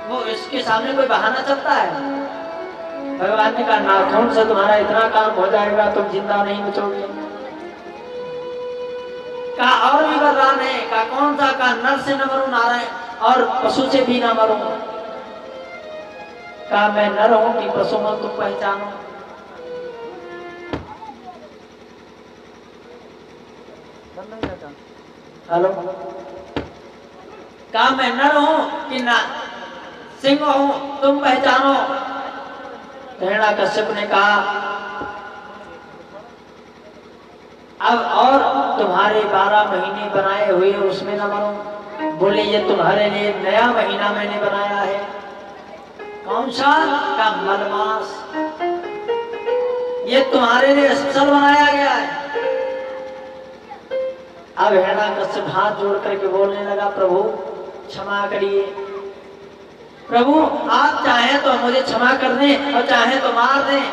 वो इसके सामने कोई बहाना चलता है? भगवान ने कहा नाखून से तुम्हारा इतना काम हो जाएगा, तुम जिंदा नहीं बचोगे। कहा और भी वरदान है, कहा कौन सा? कहा नर से न मरूं नारायण, और पशु से भी ना मरूं। कहा मैं नर हूं कि पशु हूं, तुम पहचानो। हेलो, कहा मैं नर हूं कि ना सिंह हूं, तुम पहचानो। हिरण्यकश्यप ने कहा अब और तुम्हारे 12 महीने बनाए हुए उसमें न मरो। बोले ये तुम्हारे लिए नया महीना मैंने बनाया है। कौन सा? का मलमास, ये तुम्हारे लिए स्पेशल बनाया गया है। अब हिरण्यकश्यप हाथ जोड़ करके बोलने लगा प्रभु क्षमा करिए। प्रभु आप चाहें तो मुझे क्षमा कर दें और चाहें तो मार दें।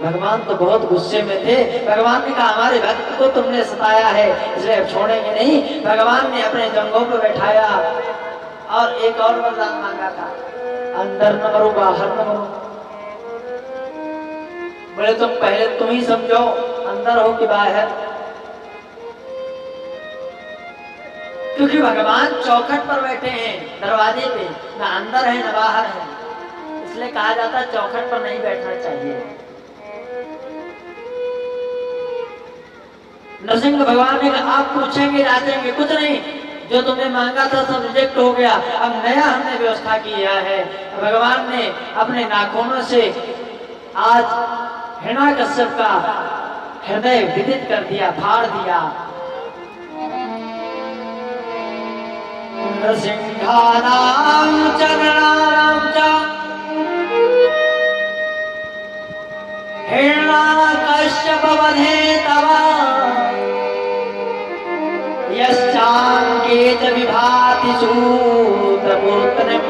भगवान तो बहुत गुस्से में थे। भगवान ने कहा हमारे भक्त को तुमने सताया है इसलिए अब छोड़ेंगे नहीं। भगवान ने अपने जंघों पर बैठाया और एक और वरदान मांगा था, अंदर न मरो बाहर न मरो। बोले तुम पहले तुम ही समझो अंदर हो कि बाहर। क्योंकि भगवान चौखट पर बैठे हैं दरवाजे पे, ना अंदर है ना बाहर है, इसलिए कहा जाता है चौखट पर नहीं बैठना चाहिए। नरसिंह भगवान ने कहा आप पूछेंगे जाचेंगे कुछ नहीं, जो तुमने मांगा था सब रिजेक्ट हो गया, अब नया हमने व्यवस्था किया है। भगवान ने अपने नाखूनों से आज हिरण्यकश्यप का हृदय विदित कर दिया, फाड़ दिया। नृसिंहानां चरणानां च हिरण्यकश्यप वधे तव यश्चाङ्गे च विभाति सूत्रपूर्तनम्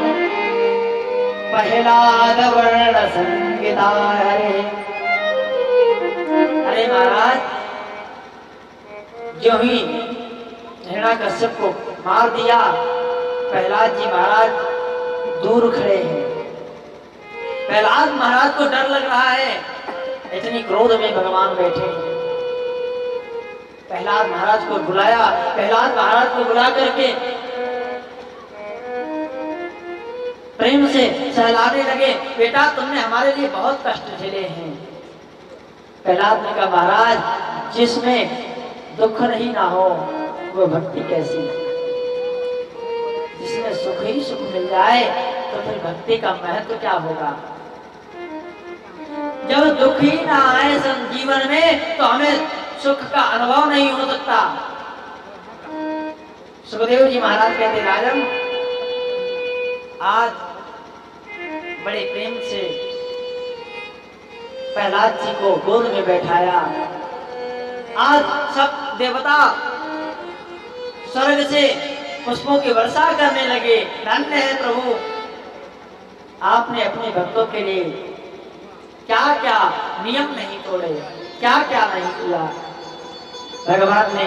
प्रह्लादवर्ण संहिता। अरे महाराज जो ही हिरण्यकश्यप को मार दिया, प्रहलाद जी महाराज दूर खड़े हैं। प्रहलाद महाराज को डर लग रहा है, इतनी क्रोध में भगवान बैठे हैं। प्रहलाद महाराज को बुलाया, प्रहलाद महाराज को बुला करके प्रेम से सहलाने लगे। बेटा तुमने हमारे लिए बहुत कष्ट झेले हैं। प्रहलाद ने कहा महाराज जिसमें दुख नहीं ना हो वो भक्ति कैसी? जिसमें सुख ही सुख मिल जाए तो फिर भक्ति का महत्व क्या होगा? जब दुख ही ना आए जीवन में तो हमें सुख का अनुभव नहीं हो सकता। सुखदेव जी महाराज कहते राजन आज बड़े प्रेम से प्रहलाद जी को गोद में बैठाया। आज सब देवता स्वर्ग से पुष्पों की वर्षा करने लगे। धन्य है प्रभु, आपने अपने भक्तों के लिए क्या क्या नियम नहीं तोड़े, क्या क्या नहीं किया। भगवान ने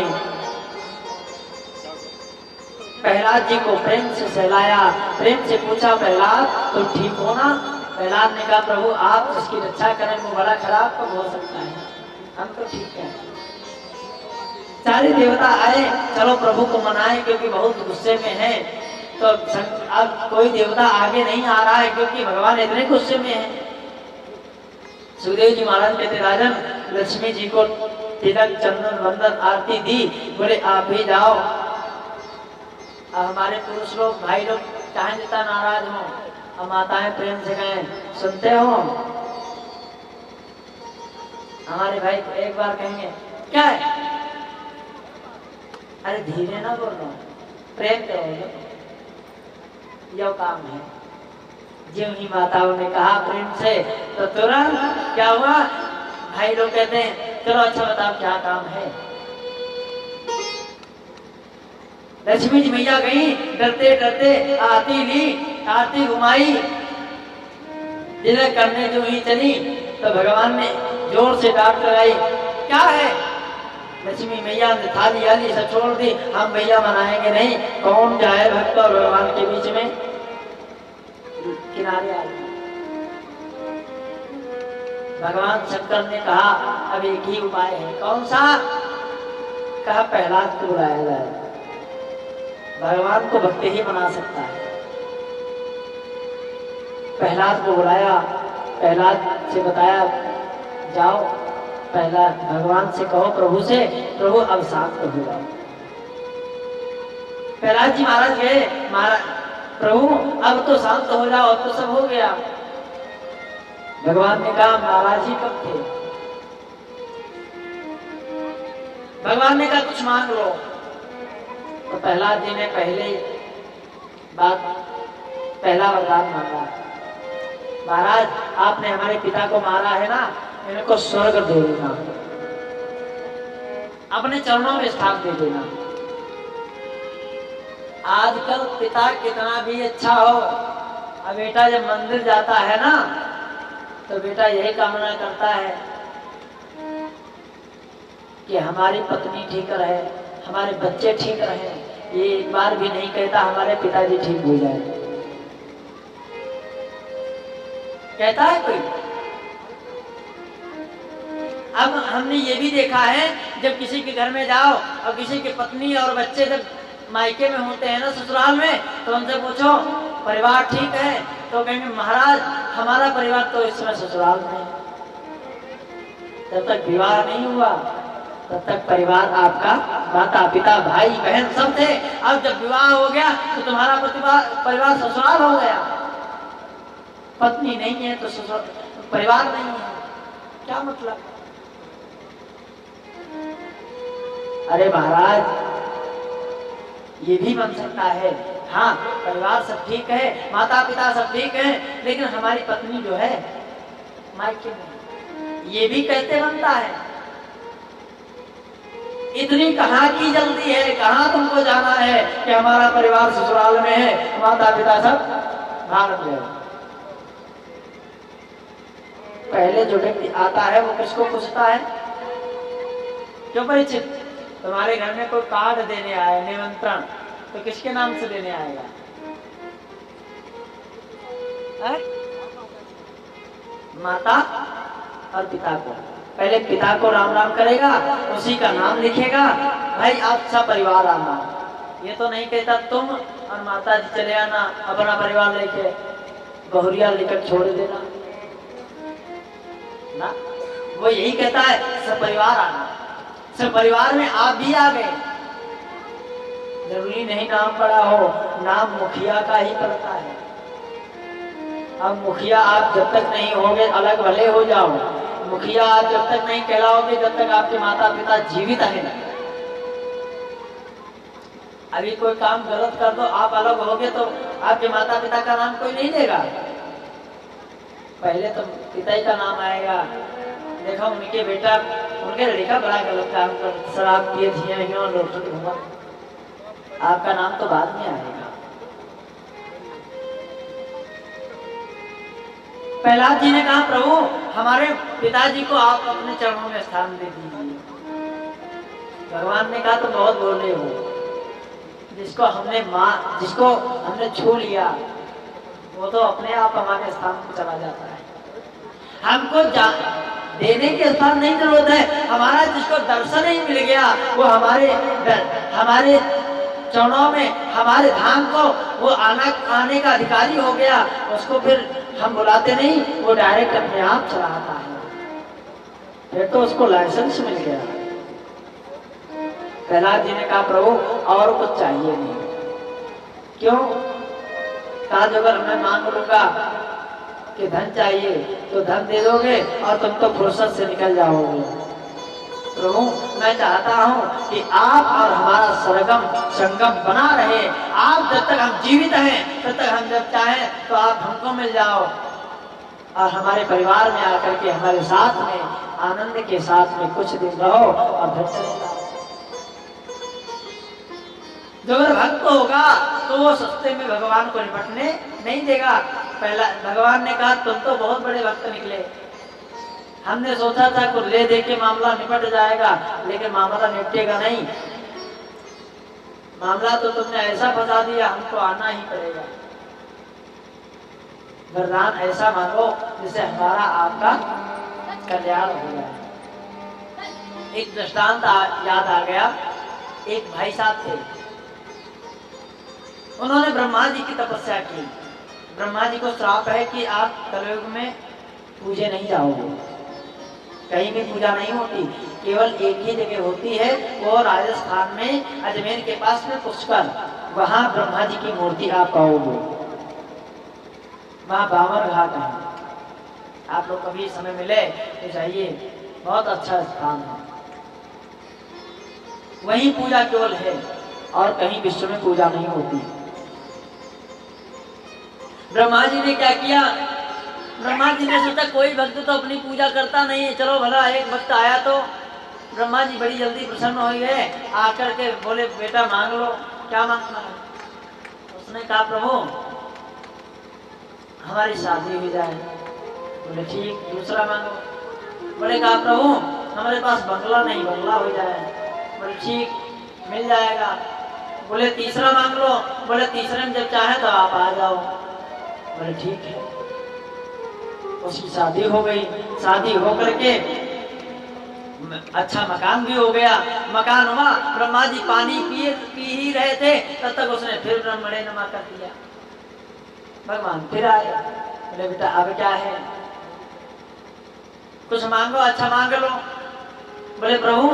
प्रहलाद जी को प्रेम से सहलाया, प्रेम से पूछा प्रहलाद तो ठीक हो ना? प्रहलाद ने कहा प्रभु आप जिसकी रक्षा करें वो बड़ा खराब कब हो सकता है, हम तो ठीक है। सारे देवता आए, चलो प्रभु को मनाएं क्योंकि बहुत गुस्से में है। तो अब कोई देवता आगे नहीं आ रहा है क्योंकि भगवान इतने गुस्से में है। सुखदेव जी महाराज कहते राजन लक्ष्मी जी को तिलक चंदन वंदन आरती दी, बोले आप भी जाओ। हमारे पुरुष लोग भाई लोग चाहे जितना नाराज हो, हम माताएं प्रेम से कहें सुनते हो। हमारे भाई एक बार कहेंगे क्या है, अरे धीरे ना बोलो, प्रेम करो, यो काम है। ज्यों ही माताओं ने कहा प्रेम से तो तुरंत क्या हुआ, भाई लोग कहते हैं चलो अच्छा बताओ क्या काम है। लक्ष्मी जी मैया गई, डरते डरते आरती ली, आरती घुमाई, तिलक करने जो ही चली तो भगवान ने जोर से डांट लगाई, क्या है? लक्ष्मी मैया ने थाली आली सब छोड़ दी, हम भैया मनाएंगे नहीं, कौन जाए भक्त और भगवान के बीच में, किनारे आ गए। भगवान शंकर ने कहा अब एक ही उपाय है। कौन सा? कहा प्रहलाद को बुलाया जाए, भगवान को भक्त ही बना सकता है। प्रहलाद को बुलाया, प्रहलाद से बताया जाओ प्रहलाद भगवान से कहो, प्रभु से, प्रभु अब शांत हो जाओ। प्रहलाद जी महाराज गए, महाराज प्रभु अब तो शांत हो जाओ, अब तो सब हो गया। भगवान ने कहा महाराज जी कब थे? भगवान ने कहा कुछ मांग लो। तो प्रहलाद जी ने पहला वरदान मांगा, महाराज आपने हमारे पिता को मारा है ना, इनको स्वर्ग दे देना, अपने चरणों में स्थान दे देना। आजकल पिता कितना भी अच्छा हो, अब बेटा जब मंदिर जाता है ना तो बेटा यही कामना करता है कि हमारी पत्नी ठीक रहे, हमारे बच्चे ठीक रहे। ये एक बार भी नहीं कहता हमारे पिताजी ठीक हो जाए। कहता है कोई? अब हमने ये भी देखा है, जब किसी के घर में जाओ और किसी की पत्नी और बच्चे जब मायके में होते हैं ना, ससुराल में, तो उनसे पूछो परिवार ठीक है, तो कहेंगे महाराज हमारा परिवार तो इस समय ससुराल में। जब तक विवाह नहीं हुआ तब तक परिवार आपका माता पिता भाई बहन सब थे। अब जब विवाह हो गया तो तुम्हारा परिवार ससुराल हो गया। पत्नी नहीं है तो परिवार नहीं है, क्या मतलब? अरे महाराज ये भी बन सकता है, हाँ परिवार सब ठीक है, माता पिता सब ठीक है, लेकिन हमारी पत्नी जो है मायके में, ये भी कहते बनता है। इतनी कहाँ की जल्दी है, कहाँ तुमको जाना है कि हमारा परिवार ससुराल में है, माता पिता सब भारत में। पहले जो व्यक्ति आता है वो किसको पूछता है? क्यों परिचित, तुम्हारे घर में कोई कार्ड देने आए निमंत्रण, तो किसके नाम से देने आएगा? माता और पिता को। पहले पिता को राम राम करेगा, उसी का नाम लिखेगा, भाई आप सब परिवार आना। ये तो नहीं कहता तुम और माता जी चले आना, अपना परिवार लेके गौरिया लेकर छोड़ देना ना। वो यही कहता है सब परिवार आना। सब परिवार में आप भी आ गए, जरूरी नहीं नाम पड़ा हो, नाम मुखिया का ही पड़ता है। अब मुखिया आप जब तक नहीं होगे, अलग भले हो जाओ, मुखिया आप जब तक नहीं कहलाओगे जब तक आपके माता पिता जीवित हैं। अभी कोई काम गलत कर दो, आप अलग होगे तो आपके माता पिता का नाम कोई नहीं देगा, पहले तो पिता ही का नाम आएगा। देखो उनके बेटा, उनके लड़का बड़ा गलत काम कर, शराब पिए धिया घूमा, आपका नाम तो बाद में आएगा। प्रहलाद जी ने कहा प्रभु हमारे पिताजी को आप अपने चरणों में स्थान दे दीजिए। भगवान ने कहा तो बहुत बोले हो, जिसको हमने छू लिया वो तो अपने आप हमारे स्थान पर चला जाता है। हमको देने की स्थान नहीं जरूरत है, हमारा जिसको दर्शन ही मिल गया वो हमारे चरणों में, हमारे धाम को वो आने का अधिकारी हो गया, उसको फिर हम बुलाते नहीं, वो डायरेक्ट अपने आप चला आता है, फिर तो उसको लाइसेंस मिल गया। प्रहलाद जी ने कहा प्रभु और कुछ चाहिए नहीं। क्यों? कहा अगर मैं मांग लूंगा कि धन चाहिए तो धन दे दोगे और तुम तो फुर्सत से निकल जाओगे। प्रभु मैं चाहता हूँ कि आप और हमारा संगम बना रहे, आप जब तक हम जीवित हैं तब तक हम जब चाहें तो आप हमको मिल जाओ और हमारे परिवार में आकर के हमारे साथ में आनंद के साथ में कुछ दिन रहो और फिर चले जाओ। जो अगर भक्त होगा तो वो सस्ते में भगवान को निपटने नहीं देगा। पहला भगवान ने कहा तुम तो बहुत बड़े भक्त निकले, हमने सोचा था कुछ ले दे के मामला निपट जाएगा, लेकिन मामला निपटेगा नहीं। मामला तो तुमने ऐसा फंसा दिया, हमको आना ही पड़ेगा। वरदान ऐसा मांगो जिससे हमारा आपका कल्याण हो जाए। एक दृष्टांत याद आ गया। एक भाई साहब थे, उन्होंने ब्रह्मा जी की तपस्या की। ब्रह्मा जी को श्राप है कि आप कलयुग में पूजे नहीं जाओगे, कहीं भी पूजा नहीं होती, केवल एक ही जगह होती है, वो राजस्थान में अजमेर के पास में पुष्कर, वहां ब्रह्मा जी की मूर्ति आप पाओगे। वहां बावर घाट है, आप लोग कभी समय मिले तो जाइए, बहुत अच्छा स्थान है। वहीं पूजा केवल है और कहीं विश्व में पूजा नहीं होती। ब्रह्मा जी ने क्या किया, ब्रह्मा जी ने सोचा कोई भक्त तो अपनी पूजा करता नहीं है, चलो भला एक भक्त आया। तो ब्रह्मा जी बड़ी जल्दी प्रसन्न हो गए, आकर के बोले बेटा मांग लो, क्या मांगना है। उसने कहा प्रभु हमारी शादी हो जाए। बोले ठीक, दूसरा मांगो। बोले कहा प्रभु हमारे पास बंगला नहीं, बंगला हो जाए। बोले ठीक, मिल जाएगा। बोले तीसरा मांग लो। बोले तीसरे में जब चाहे तो आप आ जाओ। बोले ठीक है। उसकी शादी हो गई। शादी होकर के अच्छा मकान भी हो गया। मकान हुआ, ब्रह्मा जी पानी पी ही रहे थे, तब तक उसने फिर ब्रह्मणे नमा कर दिया। भगवान फिर आए, बोले बेटा अब क्या है, कुछ मांगो, अच्छा मांग लो। बोले प्रभु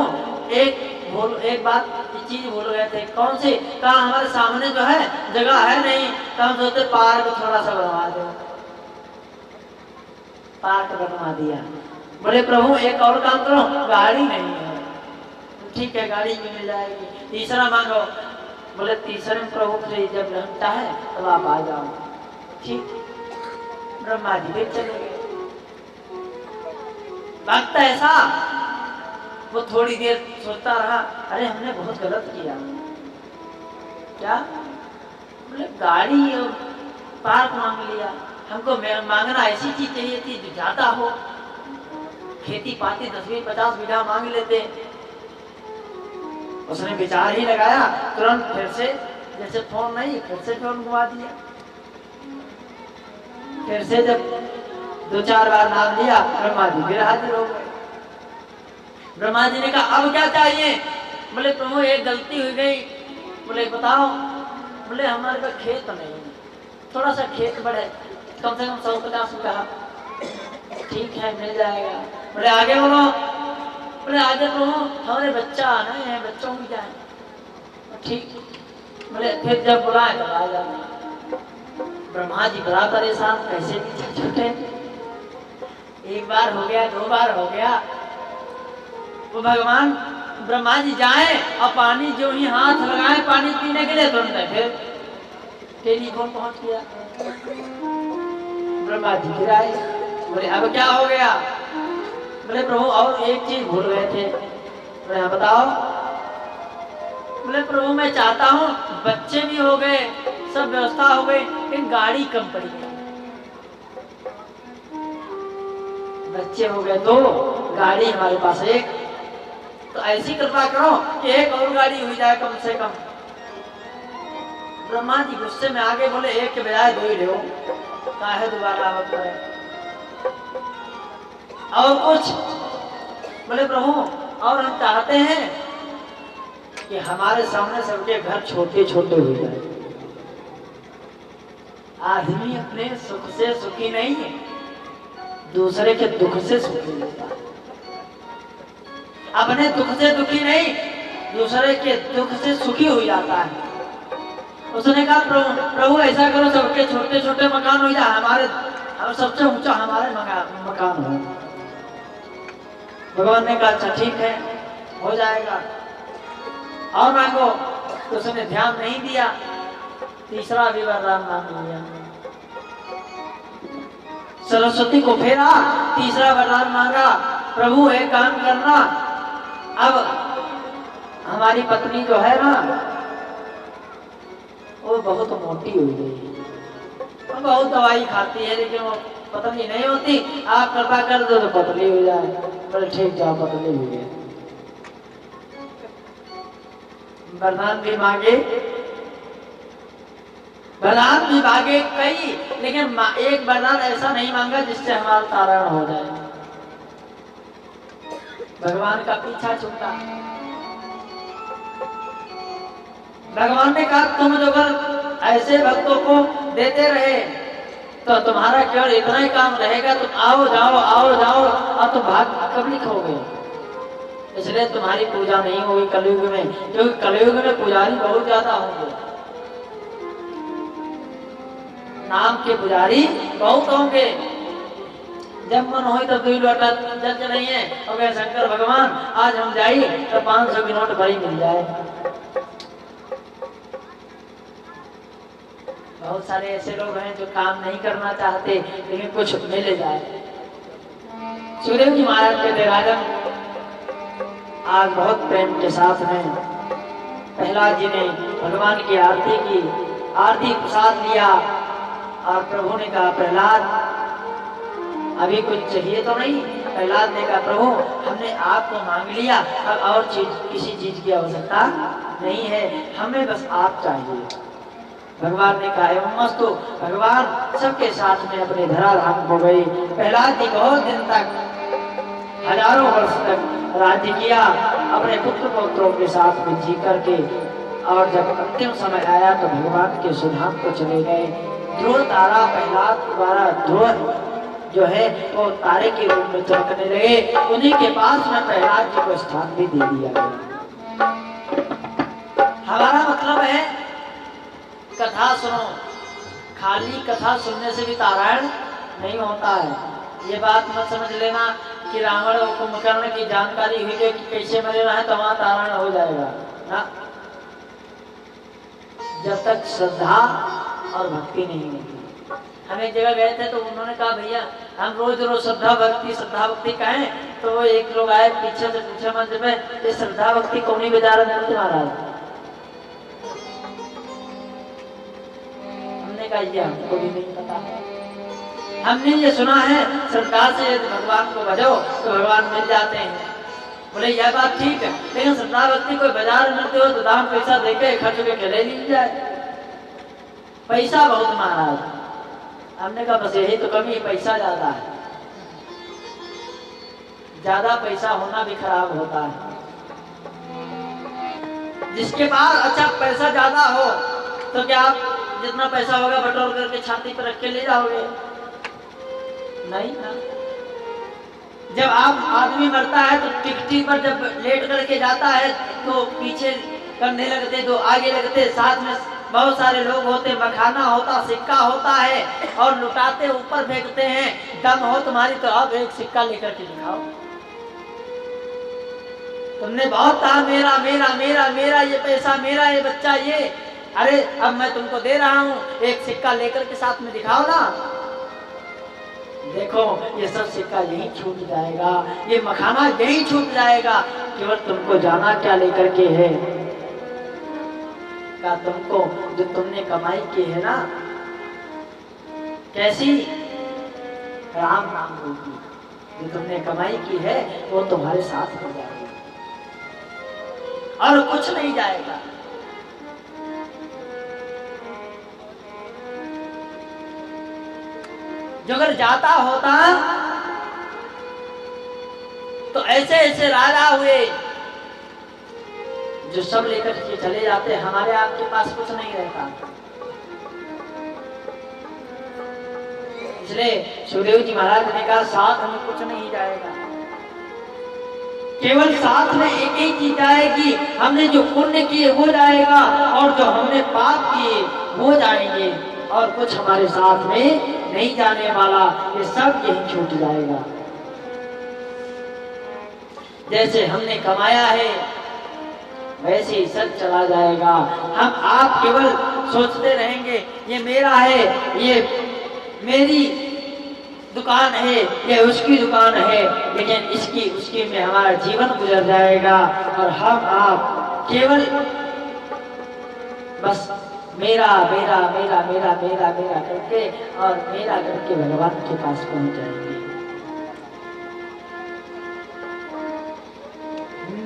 एक बात चीज भूल गए थे। कौन सी? कहा हमारे सामने जो है जगह है नहीं, तो हम सोचते पार्क थोड़ा सा बनवा दो। पार्क बनवा दिया। बोले प्रभु एक और काम करो, गाड़ी नहीं है। ठीक है, गाड़ी भी मिल जाएगी। तीसरा मांगो। बोले तीसरे में प्रभु से जब रहता है तब आप आ जाओ। ठीक, ब्रह्मा जी भी चले गए। भक्त ऐसा, वो थोड़ी देर सोचता रहा, अरे हमने बहुत गलत किया। क्या? बोले गाड़ी और पार्क मांग लिया, हमको मांगना ऐसी चीज चाहिए थी जो ज्यादा हो। खेती पाती 10-50 बीघा मांग लेते। उसने विचार ही लगाया, तुरंत फिर से जैसे फोन नहीं, फिर से फोन घुमा दिया। फिर से जब 2-4 बार नाम लिया, ब्रह्मा जी फिर हाजिर हो गए। ब्रह्मा जी ने कहा अब क्या चाहिए? बोले प्रभु एक गलती हो गई। बोले बताओ। बोले हमारे पास खेत नहीं, थोड़ा सा खेत बढ़े, कम से कम 150 बीघा। ठीक है, मिल जाएगा। बोले आगे बोलो। बोले आगे प्रभु हमारे बच्चा आना है, बच्चों की क्या है। ठीक। बोले फिर जब बुलाए तब आ जाना। ब्रह्मा जी बड़ा परेशान, कैसे भी छूटे। एक बार हो गया, 2 बार हो गया, वो भगवान ब्रह्मा जी जाए और पानी जो ही हाथ लगाए पानी पीने के लिए, तुरंत फिर टेलीफोन पहुंच गया। ब्रह्मा जी फिर आए। बोले अब क्या हो गया? बोले प्रभु और एक चीज भूल गए थे। बोले हाँ बताओ। बोले प्रभु मैं चाहता हूँ, बच्चे भी हो गए, सब व्यवस्था हो गई, लेकिन गाड़ी कम पड़ी है। बच्चे हो गए 2, गाड़ी हमारे पास 1, तो ऐसी कृपा करो कि एक और गाड़ी हुई जाए कम से कम। ब्रह्मा जी गुस्से में आगे बोले एक के बजाय 2 ही ले, काहे दोबारा आवत करे। और कुछ? बोले प्रभु और हम चाहते हैं कि हमारे सामने सबके घर छोटे छोटे हो जाए। आदमी अपने सुख से सुखी नहीं है, दूसरे के दुख से सुखी होता है। अपने दुख से दुखी नहीं, दूसरे के दुख से सुखी हो जाता है। उसने कहा प्रभु ऐसा करो सबके छोटे छोटे मकान हो जाए, हमारे सबसे ऊंचा हमारे मकान हो। भगवान ने कहा अच्छा ठीक है, हो जाएगा। और मांगो। तो उसने ध्यान नहीं दिया, तीसरा भी वरदान मांग लिया। सरस्वती को फेरा, तीसरा वरदान मांगा, प्रभु एक काम करना, अब हमारी पत्नी जो है ना वो बहुत मोटी हो गई, वो बहुत दवाई खाती है, लेकिन वो पतली नहीं होती, आप कृपा कर दो तो पतली हो जाए। बोले ठीक, जाओ पतली हो गए। वरदान भी मांगे, वरदान भी मांगे कई, लेकिन एक वरदान ऐसा नहीं मांगा जिससे हमारा तारण हो जाए। भगवान का पीछा छूटा। भगवान ने कहा तुम जो अगर ऐसे भक्तों को देते रहे तो तुम्हारा केवल इतना ही काम रहेगा, तुम आओ जाओ आओ जाओ और तुम भाग कब लिखोगे। इसलिए तुम्हारी पूजा नहीं होगी कलयुग में, क्योंकि कलयुग में पुजारी बहुत ज्यादा होंगे, नाम के पुजारी बहुत होंगे। जब मन हो तब दुई लोटा जज नहीं है और कहे शंकर भगवान आज हम जाइए तो 500 की नोट भरी मिल जाए। बहुत सारे ऐसे लोग हैं जो काम नहीं करना चाहते लेकिन कुछ मिल जाए। सुखदेव जी महाराज के देराजन आज बहुत प्रेम के साथ में प्रहलाद जी ने भगवान की आरती की, आरती प्रसाद लिया और प्रभु ने कहा प्रहलाद अभी कुछ चाहिए तो नहीं। प्रहलाद ने कहा प्रभु हमने आपको मांग लिया, अब और चीज किसी चीज की आवश्यकता नहीं है, हमें बस आप चाहिए। भगवान ने कहा एवं मस्तु। भगवान सबके साथ में अपने धराधाम हो गए। प्रहलाद जी बहुत दिन तक, हजारों वर्ष तक राज्य किया अपने पुत्र पौत्रों के साथ में जी करके, और जब अंतिम समय आया तो भगवान के सुधाम को चले गए। ध्रुव तारा प्रहलाद द्वारा ध्रुव जो है वो तारे के रूप में चमकने लगे, उन्हीं के पास में प्रहलाद जी को स्थान भी दे दिया गया। हमारा मतलब है कथा सुनो, खाली कथा सुनने से भी तारायण नहीं होता है। ये बात मत समझ लेना कि रावण और कुंभकर्ण की जानकारी हुई कि कैसे मरेना है तो वहां तारायण हो जाएगा ना। जब तक श्रद्धा और भक्ति नहीं होती। हम एक जगह गए थे तो उन्होंने कहा भैया हम रोज रोज श्रद्धा भक्ति कहें, तो वो एक लोग आए पीछे से पूछे मंच में ये श्रद्धा भक्ति कौन बजा रहे हैं तुम्हारा। हमने कहा ये हमको भी नहीं पता, हमने ये सुना है श्रद्धा से यदि भगवान को बजाओ तो भगवान मिल जाते हैं। बोले यह बात ठीक है, लेकिन श्रद्धा भक्ति कोई बाजार मिलते हो तो दाम पैसा देके खर्च के ले ली जाए, पैसा बहुत महाराज। हमने कहा बस यही तो कमी, पैसा ज्यादा है। ज्यादा पैसा होना भी खराब होता है। जिसके पास अच्छा पैसा ज्यादा हो तो क्या आप जितना पैसा होगा बटोर करके छाती पर रख के ले जाओगे? नहीं ना। जब आप आदमी मरता है तो टिकटी पर जब लेट करके जाता है तो पीछे करने लगते, तो आगे लगते, साथ में बहुत सारे लोग होते, मखाना होता, सिक्का होता है और लुटाते ऊपर फेंकते हैं। दम हो तुम्हारी तो अब एक सिक्का लेकर के दिखाओ। तुमने बहुत कहा मेरा मेरा मेरा मेरा, ये पैसा मेरा, ये बच्चा ये, अरे अब मैं तुमको दे रहा हूँ, एक सिक्का लेकर के साथ में दिखाओ ना। देखो ये सब सिक्का यही छूट जाएगा, ये मखाना यही छूट जाएगा, केवल तुमको जाना क्या लेकर के है। का तुमको जो तुमने कमाई की है ना, कैसी राम नाम होगी, जो तुमने कमाई की है वो तुम्हारे साथ हो जाएगी और कुछ नहीं जाएगा। जो अगर जाता होता तो ऐसे ऐसे राजा हुए जो सब लेकर के चले जाते, हमारे आपके पास कुछ नहीं रहता। इसलिए सुखदेव जी महाराज ने कहा साथ में कुछ नहीं जाएगा, केवल साथ में एक ही चीज जाएगी, हमने जो पुण्य किए वो जाएगा और जो हमने पाप किए वो जाएंगे, और कुछ हमारे साथ में नहीं जाने वाला, ये सब यही छूट जाएगा। जैसे हमने कमाया है वैसे ही सब चला जाएगा। हम आप केवल सोचते रहेंगे ये मेरा है, ये मेरी दुकान है, ये उसकी दुकान है, लेकिन इसकी उसकी में हमारा जीवन गुजर जाएगा और हम आप केवल बस मेरा मेरा मेरा मेरा मेरा मेरा करके और मेरा करके भगवान के पास पहुंच जाएंगे।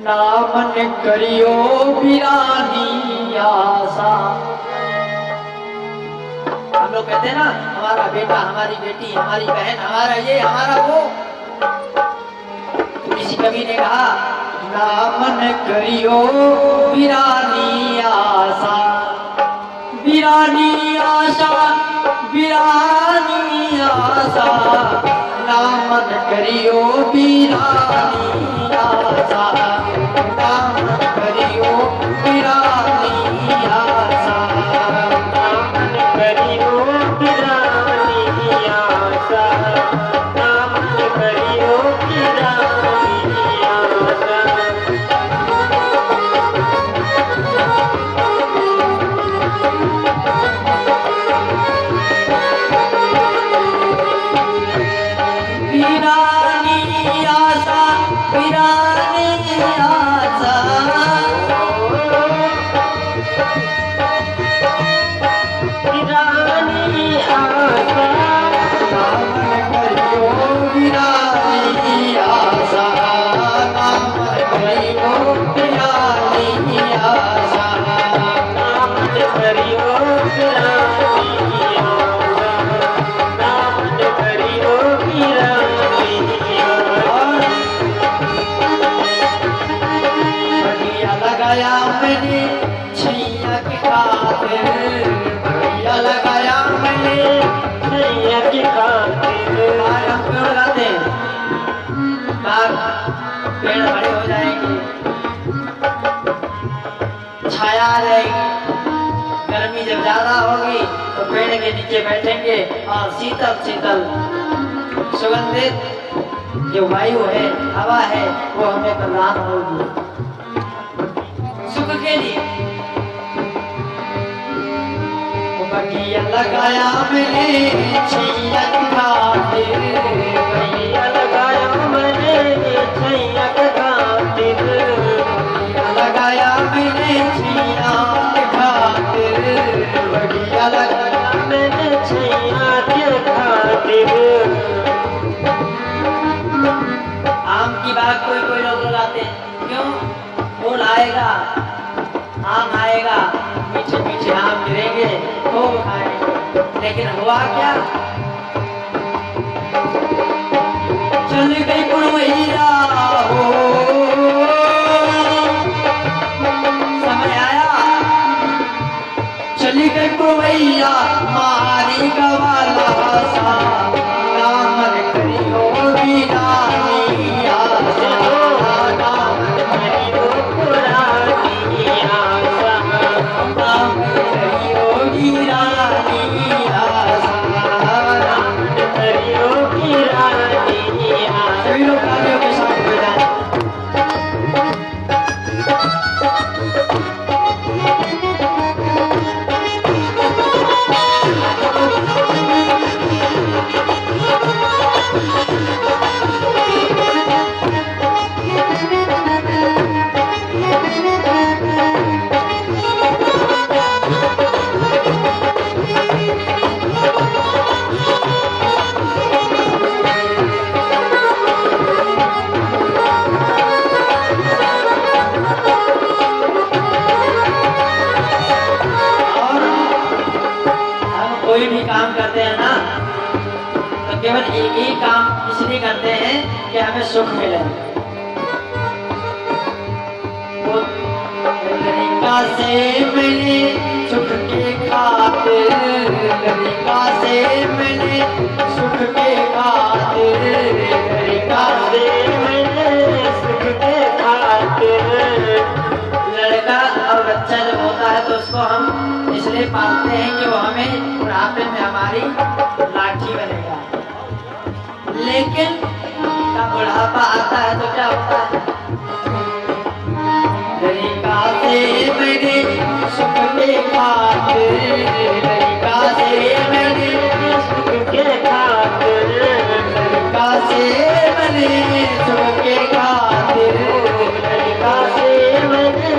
नामन करियो बिरानी आशा। हम लोग कहते हैं ना, हमारा बेटा, हमारी बेटी, हमारी बहन, हमारा ये, हमारा वो। तो किसी कवि ने कहा, नामन करियो बिरानी आशा, बिरानी आशा, बिरानी आशा, नामन करियो बिरानी आशा, नामन करियो बिरानी आशा, नामन करियो बिरानी आशा, नामन करियो बिरानी आशा। पेड़ बड़े हो जाएंगे, छाया रहेगी, गर्मी जब ज्यादा होगी तो पेड़ के नीचे बैठेंगे और शीतल शीतल सुगंधित जो वायु है, हवा है, वो हमें प्रदान होगी सुख के लिए। बगिया लगाया मैंने छैया की खातिर, बगिया लगाया मैंने छैया की खातिर, लगाया मैंने छैया की खातिर, बगिया लगाया मैंने छैया की खातिर। आम की बात कोई कोई लोग लगाते हैं, क्यों? फूल आएगा, आम आएगा, मीठे मीठे आम गिरेंगे, खूब खाएंगे। लेकिन हुआ क्या? चल गई पुरवैया हो, समय आया, चली गई पुरवैया मारी गवाला सा, नामन करियो बिरानी आशा, नामन करियो पुरानी आशा, नामन करियो बिरानी आशा, नामन करियो बिरानी आशा। सभी लोग तालियों के साथ बजाएं। कोई भी काम करते हैं ना, तो केवल एक ही काम इसलिए करते हैं कि हमें सुख मिले। वो तरीका से मैंने सुख के खातिर, तरीका से मैंने सुख के खातिर, तरीका से मैंने सुख के खातिर। लड़का और बच्चा जब होता है तो उसको हम इसलिए पालते हैं कि वो हमें बुढ़ापे में हमारी लाठी बनेगा। लेकिन जब बुढ़ापा आता है तो क्या होता है? तरीका से मैंने सुख के खातिर, तरीका से मैंने सुख के खातिर, तरीका से मैंने सुख के खातिर, तरीका से मैंने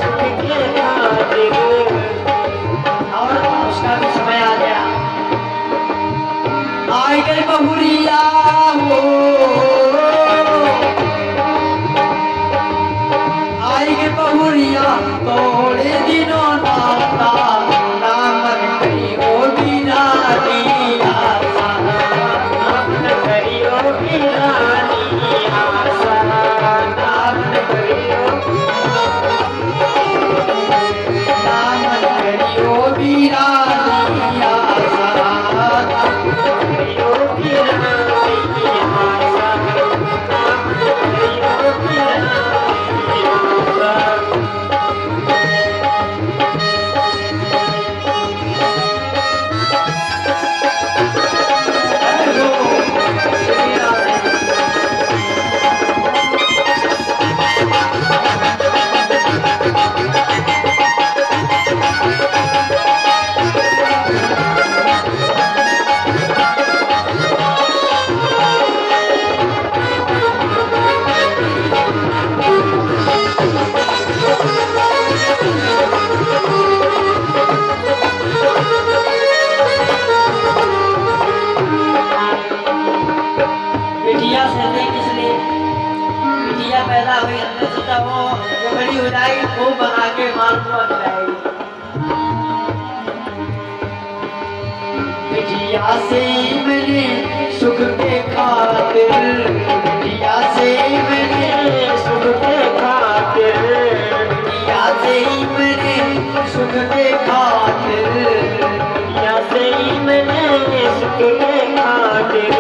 सुख के खातिर। का भी समय आ गया। आई गई बहुरिया हो, आई गई बहुरिया थोड़े दिनों नाता नामन करी ओ बिना दिया नामन करी ओ बिना दिया नामन करी ओ बिना दिया बिटिया से ले किसलिए बिटिया पैदा हुई अंदर से तब वो जो बड़ी हो जाएगी खूब बना के मालपुआ खिलाएगी। बिटिया से मैंने सुख के खातिर बिटिया से मैंने सुख के खातिर बिटिया से मैंने सुख के खातिर बिटिया से मैंने सुख के खातिर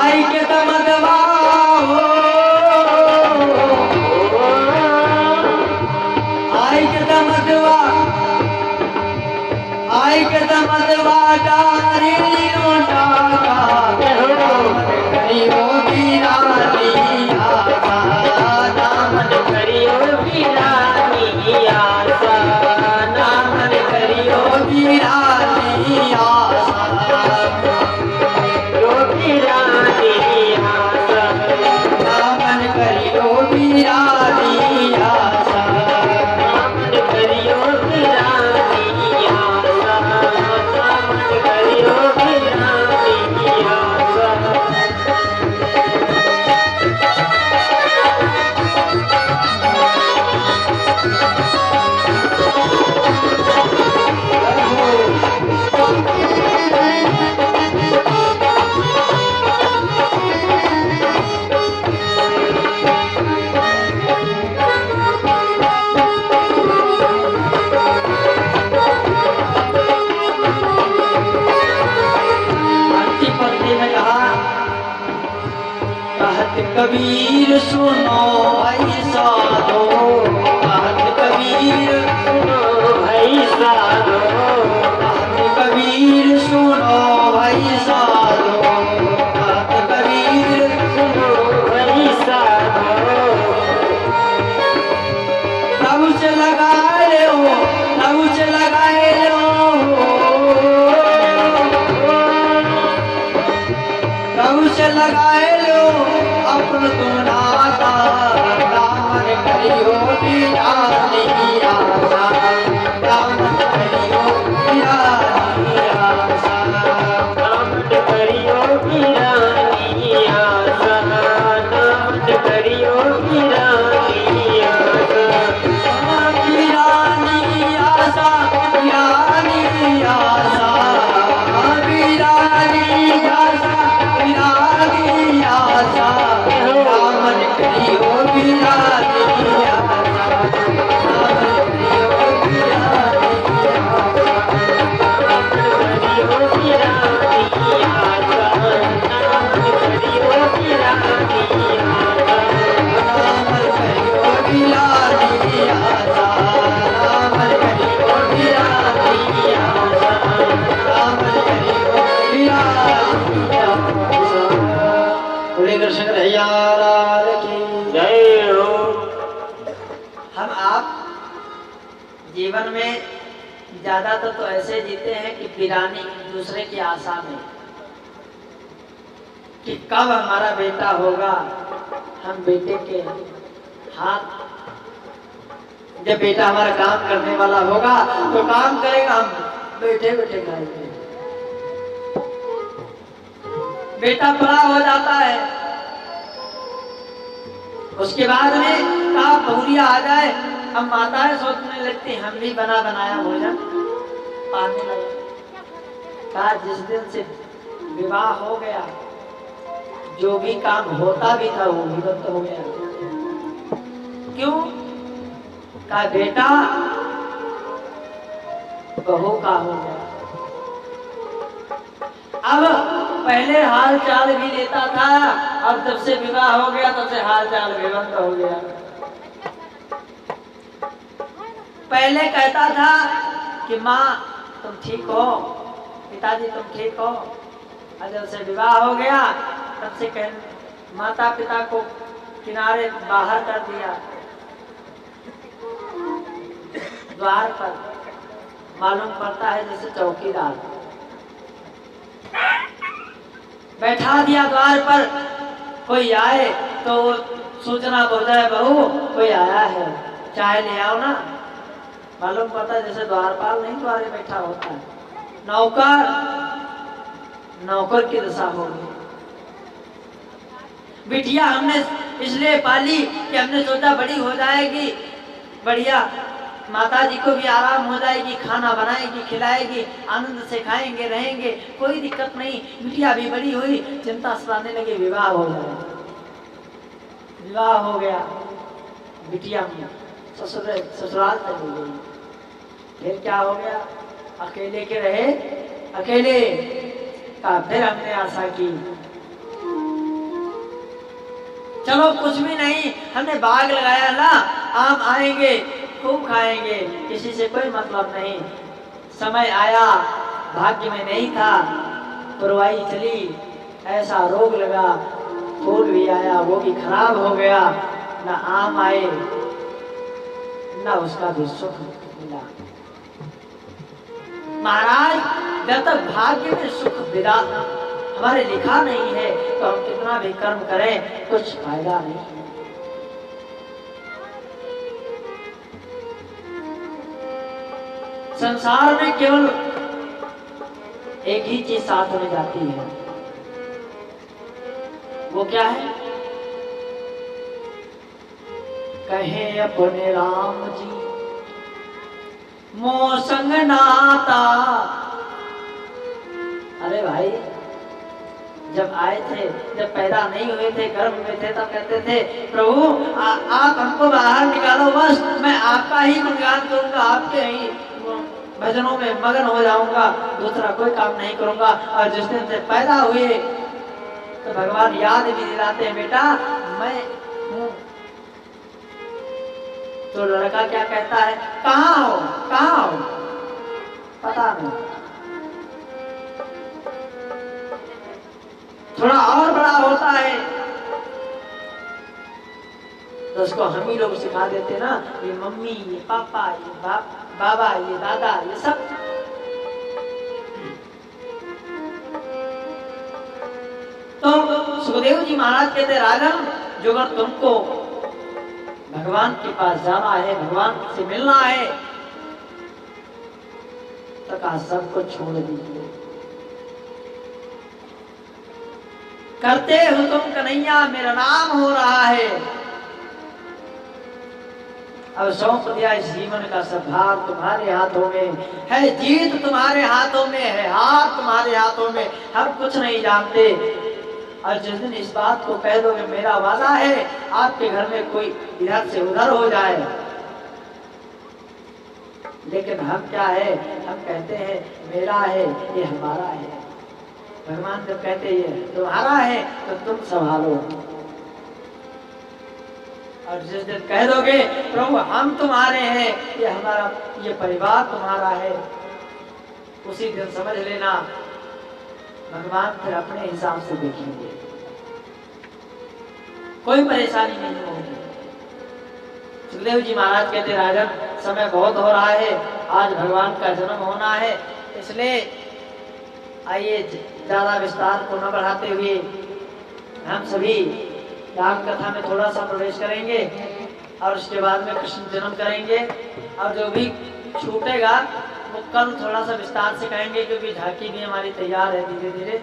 आई के तमदवा हो आई के तमदवा आई के तमदवा डारी रोटा करी ओ बिरानी आसा नामन करी ओ बिरानी आसा नामन करी ओ बिरानी आसा नामन करियो बिरानी आसा नामन करियो बिरानी आसा नामन करियो बिरानी आसा। कहत कबीर सुनो भाई साधो कहत कबीर सुनो भाई साधो कहत कबीर सुनो भाई साधो कहत कबीर सुनो भाई साधो प्रभु से लगाए हो प्रभु से लगाए लो प्रभु से लगाए लो अपन तो नाता दामन करियो बिरानी आसा दामन करियो बिरानी आसा दामन करियो बिरानी आसा दामन करियो बिरानी आसा बिरानी आसा बिरानी आसा बिरानी आसा बिरानी आसा दामन करियो बिरानी आसा दामन करियो बिरानी आसा दामन करियो बिरानी आसा दामन करियो बिरानी आसा दामन करियो बिरानी आसा। बोले कृष्ण कन्हैया लाल की जय हो। हम आप जीवन में ज्यादातर तो ऐसे जीते हैं कि बिरानी दूसरे की आशा में कि कब हमारा बेटा होगा, हम बेटे के हाथ जब बेटा हमारा काम करने वाला होगा तो काम करेगा, हम बैठे बैठे खाएंगे। बेटा बड़ा हो जाता है, उसके बाद में कहा बहुरिया आ जाए, अब माताएं सोचने लगती हम भी बना बनाया भोजन पाने लगे। कहा जिस दिन से विवाह हो गया जो भी काम होता भी था वो भी बंद हो गया। क्यों? कहा बेटा बहू का हो गया। अब पहले हाल चाल भी लेता था, अब जब से विवाह हो गया तब से हाल चाल भी बंद हो गया। पहले कहता था कि माँ तुम ठीक हो, पिताजी तुम ठीक हो, और जब से विवाह हो गया तब से माता पिता को किनारे बाहर कर दिया, द्वार पर मालूम पड़ता है जैसे चौकीदार बैठा दिया द्वार पर। कोई आए तो सूचना पहुंचाए बहू कोई आया है, चाय ले आओ ना। मालूम पड़ता है जैसे द्वारपाल नहीं द्वारे बैठा होता है, नौकर नौकर की दशा होगी। बिटिया हमने इसलिए पाली कि हमने सोचा बड़ी हो जाएगी, बढ़िया माता जी को भी आराम हो जाएगी, खाना बनाएगी खिलाएगी, आनंद से खाएंगे रहेंगे, कोई दिक्कत नहीं। बिटिया भी बड़ी हुई, चिंता सताने लगे विवाह हो जाए। विवाह हो गया, बिटिया ससुराल चली गई। फिर क्या हो गया? अकेले के रहे, अकेले का फिर हमने आशा की चलो कुछ भी नहीं, हमने बाग लगाया ना, आम आएंगे खूब खाएंगे, किसी से कोई मतलब नहीं। समय आया, भाग्य में नहीं था, पुरवाई चली, ऐसा रोग लगा, फूल भी आया वो भी खराब हो गया, ना आम आए ना उसका भी सुख मिला। महाराज जब तक भाग्य में सुख विदा हमारे लिखा नहीं है तो हम कितना भी कर्म करें कुछ फायदा नहीं है। संसार में केवल एक ही चीज साथ में जाती है, वो क्या है? कहे अपने राम जी मोह संग नाता। अरे भाई जब आए थे, जब पैदा नहीं हुए थे, गर्भ में थे, तब कहते थे प्रभु आप हमको बाहर निकालो, बस मैं आपका ही गुणगान करूंगा, आपके ही भजनों में मगन हो जाऊंगा, दूसरा कोई काम नहीं करूंगा। और जिस दिन से पैदा हुए तो भगवान याद भी दिलाते हैं बेटा मैं हूँ। तो लड़का क्या कहता है? कहाँ हो, कहाँ हो? पता नहीं। थोड़ा और बड़ा होता है तो उसको हम ही लोग सिखा देते ना, ये मम्मी, ये पापा, ये बाबा, ये दादा, ये सब। तो सुखदेव जी महाराज कहते राजन जो अगर तुमको भगवान के पास जाना है, भगवान से मिलना है तो कहा सब कुछ छोड़ दीजिए। करते हो तुम कन्हैया मेरा नाम हो रहा है, अब सौंप दिया इस जीवन का सब भार तुम्हारे हाथों में है, जीत तुम्हारे हाथों में है, हाथ तुम्हारे हाथों में, हम कुछ नहीं जानते। और जिस दिन इस बात को कह दोगे मेरा वादा है आपके घर में कोई इधर से उधर हो जाए, लेकिन हम क्या है, हम कहते हैं मेरा है ये हमारा है। भगवान जब कहते ये तुम्हारा है तो तुम संभालो। और जिस दिन कह दोगे प्रभु हम तुम्हारे हैं, ये हमारा, ये परिवार तुम्हारा है, उसी दिन समझ लेना भगवान फिर अपने हिसाब से देखेंगे, कोई परेशानी नहीं होगी। सुखदेव जी महाराज कहते राजन समय बहुत हो रहा है, आज भगवान का जन्म होना है, इसलिए आइए ज्यादा विस्तार को न बढ़ाते हुए हम सभी राम कथा में थोड़ा सा प्रवेश करेंगे। और उसके बाद में कृष्ण जन्म करेंगे। और जो भी छूटेगा वो कल थोड़ा सा विस्तार से कहेंगे, क्योंकि झांकी भी हमारी तैयार है धीरे धीरे।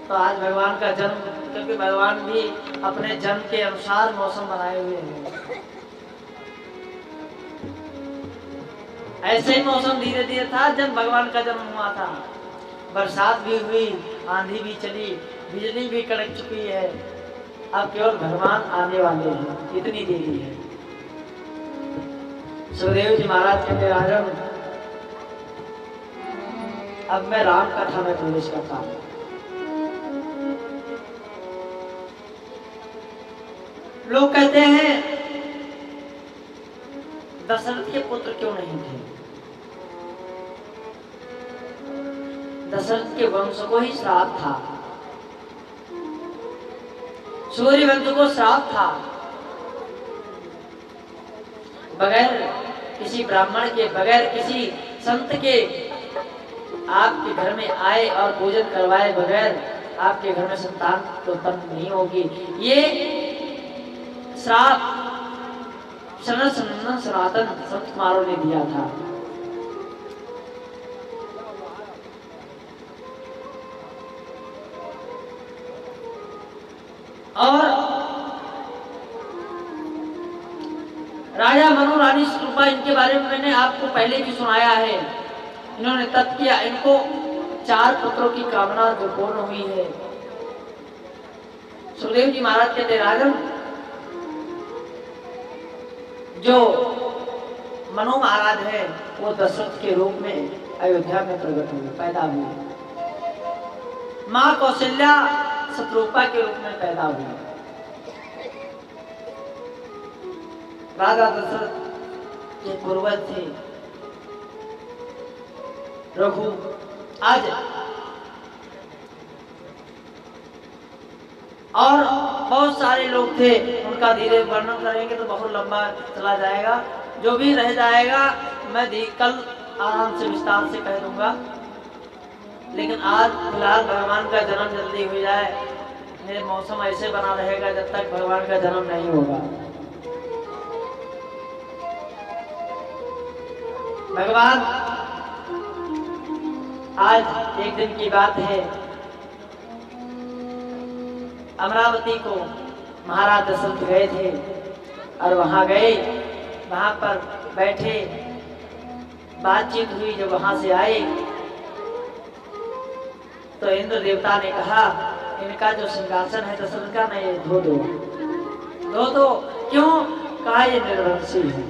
तो आज भगवान का जन्म, क्योंकि भगवान भी अपने जन्म के अनुसार मौसम बनाए हुए हैं। ऐसे ही मौसम धीरे धीरे था जब भगवान का जन्म हुआ था। बरसात भी हुई, आंधी भी चली, बिजली भी कड़क चुकी है। अब केवल भगवान आने वाले हैं, इतनी देरी है। सुखदेव जी महाराज कहते राजन, अब मैं राम कथा में प्रवेश करता हूं। लोग कहते हैं दशरथ के पुत्र क्यों नहीं थे? दशरथ के वंश को ही श्राप था, सूर्य वंश को श्राप था। बगैर किसी ब्राह्मण के, बगैर किसी संत के आपके घर में आए और पूजन करवाए बगैर आपके घर में संतान उत्पन्न नहीं होगी। ये श्राप सनातन संत कुमारों ने दिया था। और राजा मनु, रानी शतरूपा, इनके बारे में मैंने आपको पहले भी सुनाया है। इन्होंने तप किया, इनको 4 पुत्रों की कामना जो पूर्ण हुई है। सुखदेव जी महाराज कहते राजन, जो मनु महाराज है वो दशरथ के रूप में अयोध्या में प्रकट हुए, पैदा हुए। मां कौशल्या शतरूपा के रूप में पैदा हुए। राजा दशरथ के पूर्वज थे रघु। आज और बहुत सारे लोग थे, उनका धीरे वर्णन करेंगे तो बहुत लंबा चला जाएगा। जो भी रह जाएगा मैं कल आराम से विस्तार से कह दूंगा। लेकिन आज फिलहाल भगवान का जन्म जल्दी हो जाए। मेरे मौसम ऐसे बना रहेगा जब तक भगवान का जन्म नहीं होगा। भगवान, आज एक दिन की बात है, अमरावती को महाराज दशरथ गए थे और वहां गए, वहां पर बैठे, बातचीत हुई। जब वहां से आए तो इंद्र देवता ने कहा इनका जो सिंहासन है दशरथ का, नहीं धो दो, धो दो। क्यों? कहा ये निर्वंशी है।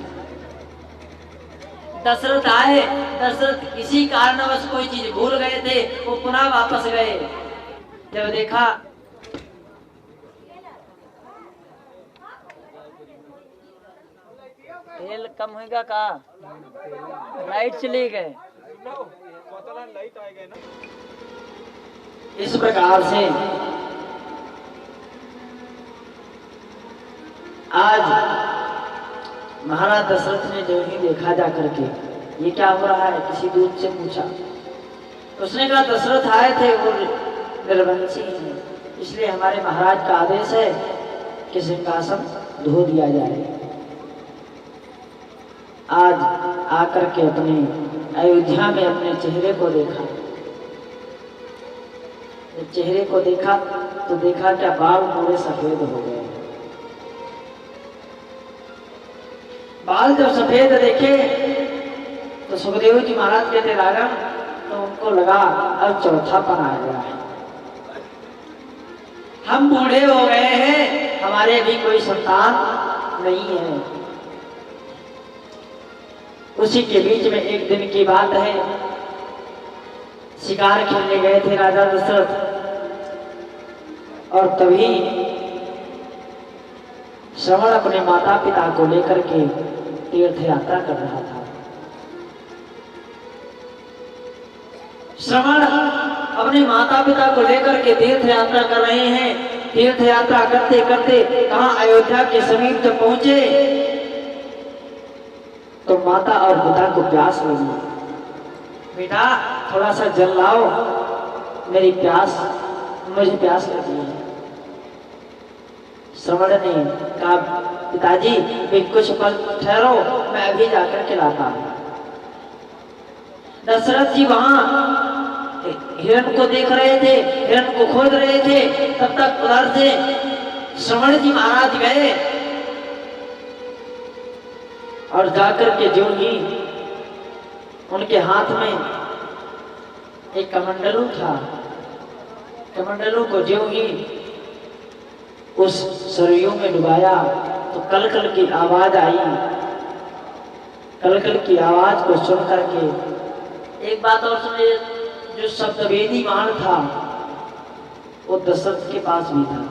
दशरथ आए, दशरथ किसी कारणवश कोई चीज भूल गए थे, वो पुनः वापस गए। जब देखा तेल कम होगा का, लाइट चली गए, इस प्रकार से आज महाराज दशरथ ने जो ही देखा जा करके ये क्या हो रहा है, किसी दूत से पूछा। उसने कहा दशरथ आए थे, वो निर्वंशी हैं, इसलिए हमारे महाराज का आदेश है कि सिंहासन धो दिया जाए। आज आकर के अपने अयोध्या में अपने चेहरे को देखा। जब चेहरे को देखा तो देखा क्या बाल पूरे सफेद हो गए। बाल जब सफेद देखे तो सुखदेव जी महाराज कहते राजा, तो उनको लगा अब चौथापन आ गया है, हम बूढ़े हो गए हैं, हमारे भी कोई संतान नहीं है। उसी के बीच में एक दिन की बात है, शिकार खेलने गए थे राजा दशरथ, और तभी श्रवण अपने माता पिता को लेकर के तीर्थ यात्रा कर रहा था। श्रवण अपने माता पिता को लेकर के तीर्थ यात्रा कर रहे हैं। तीर्थ यात्रा करते करते कहां अयोध्या के समीप जब पहुंचे तो माता और पिता को प्यास लगी। बेटा थोड़ा सा जल लाओ, मेरी प्यास, मुझे प्यास लगी है। श्रवण ने कहा पिताजी एक कुछ पल ठहरो, मैं अभी जाकर के लाता हूं। दशरथ जी वहां हिरण को देख रहे थे, हिरण को खोज रहे थे, तब तक उधर से श्रवण जी महाराज गए और जाकर के जो ही उनके हाथ में एक कमंडलू था, कमंडलू को जो ही उस सरयू में डुबाया तो कलकल की आवाज आई। कलकल की आवाज को सुन करके एक बात और सुनिए, जो शब्दवेदी बाण था वो दशरथ के पास भी था।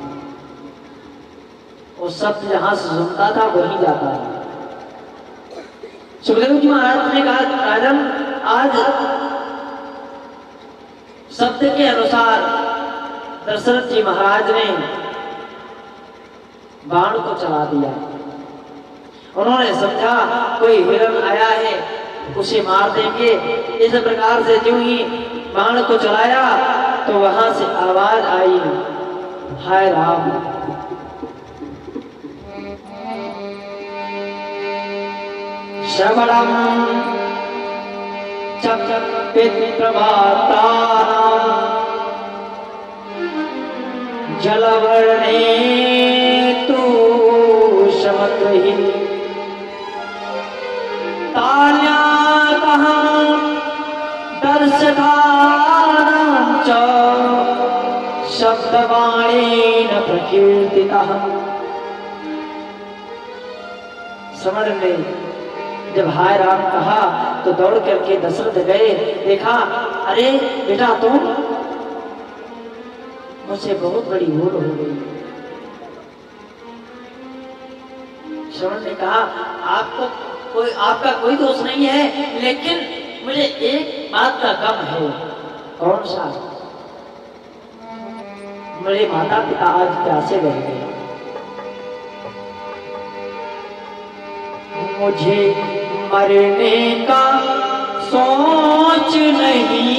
वो शब्द जहां से सुनता था वहीं जाता था। सुखदेव जी महाराज ने कहा, राजन आज शब्द के अनुसार दशरथ जी महाराज ने बाण को चला दिया। उन्होंने समझा कोई हिरण आया है, उसे मार देंगे। इस प्रकार से जो ही बाण को चलाया तो वहां से आवाज आई, हाय राम। श्रवणम चक्रवाता जलवर्णे तू समग्रही ताल्यातः दर्शधानं च शब्दवाणेन प्रकीर्तितः। श्रवण ने जब हाय राम कहा तो दौड़ करके दशरथ गए, देखा अरे बेटा तुम, मुझसे बहुत बड़ी भूल हो गई। श्रवण ने कहा आपका कोई दोष नहीं है, लेकिन मुझे एक बात का गम है। कौन सा? मेरे माता पिता आज प्यासे रह गए, मुझे मरने का सोच नहीं,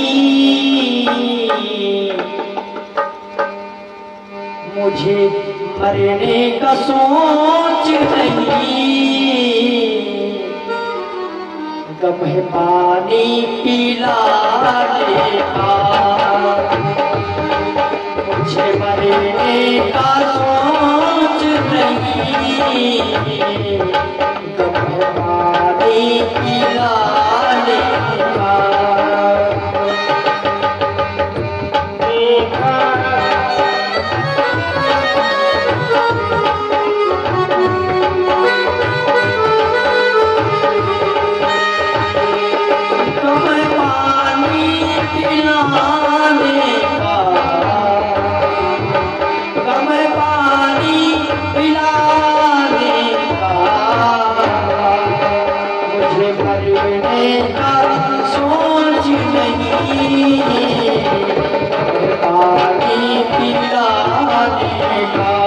मुझे मरने का सोच नहीं, गम है पानी पिलाने का, मुझे मरने का सोच नहीं, गम है पानी पिलाने का। पानी पिलाने का